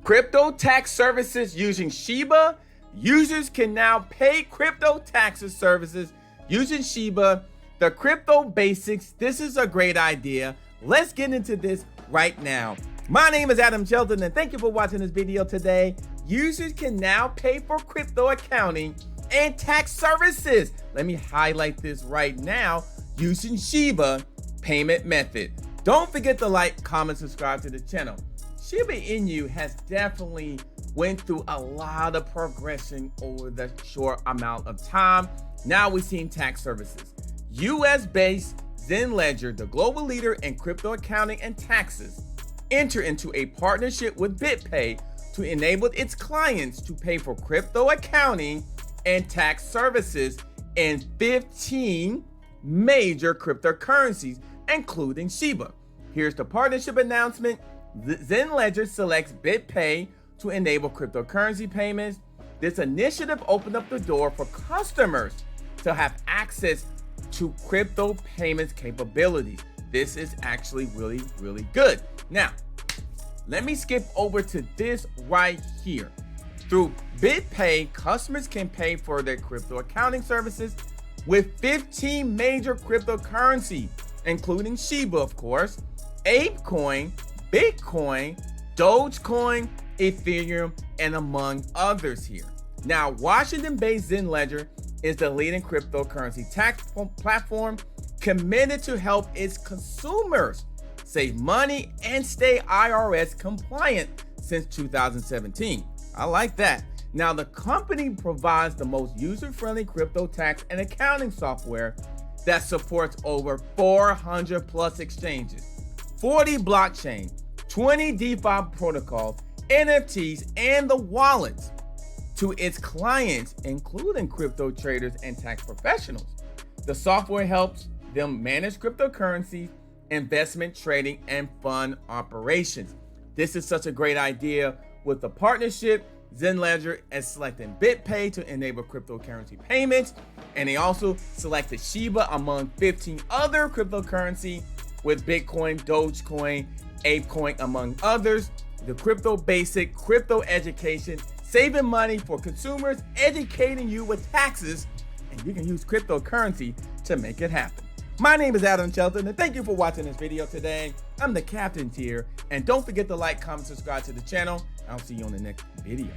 Crypto tax services using Shiba. Users can now pay crypto taxes services using Shiba. The crypto basics. This is a great idea. Let's get into this right now. My name is Adam Shelton, and thank you for watching this video today. Users can now pay for crypto accounting and tax services. Let me highlight this right now using Shiba payment method. Don't forget to like, comment, subscribe to the channel. Shiba Inu has definitely went through a lot of progression over the short amount of time. Now we're seeing tax services. US-based Zen Ledger, the global leader in crypto accounting and taxes, enter into a partnership with BitPay to enable its clients to pay for crypto accounting and tax services in 15 major cryptocurrencies, including Shiba. Here's the partnership announcement. Zen Ledger selects BitPay to enable cryptocurrency payments. This initiative opened up the door for customers to have access to crypto payments capabilities. This is actually really, really good. Now, let me skip over to this right here. Through BitPay, customers can pay for their crypto accounting services with 15 major cryptocurrencies, including Shiba, of course, 𝐴𝐭, Bitcoin, Dogecoin, Ethereum, and among others here. Now, Washington-based Zen Ledger is the leading cryptocurrency tax platform committed to help its consumers save money and stay IRS compliant since 2017. I like that. Now, the company provides the most user-friendly crypto tax and accounting software that supports over 400 plus exchanges, 40 blockchain, 20 DeFi protocols, NFTs, and the wallets to its clients, including crypto traders and tax professionals. The software helps them manage cryptocurrency, investment trading, and fund operations. This is such a great idea. With the partnership, Zen Ledger is selecting BitPay to enable cryptocurrency payments, and they also selected Shiba among 15 other cryptocurrency with Bitcoin, Dogecoin, 𝐴𝐭, among others. The crypto basic, crypto education, saving money for consumers, educating you with taxes, and you can use cryptocurrency to make it happen. My name is Adam Shelton, and thank you for watching this video today. I'm the captain here, and don't forget to like, comment, subscribe to the channel. I'll see you on the next video.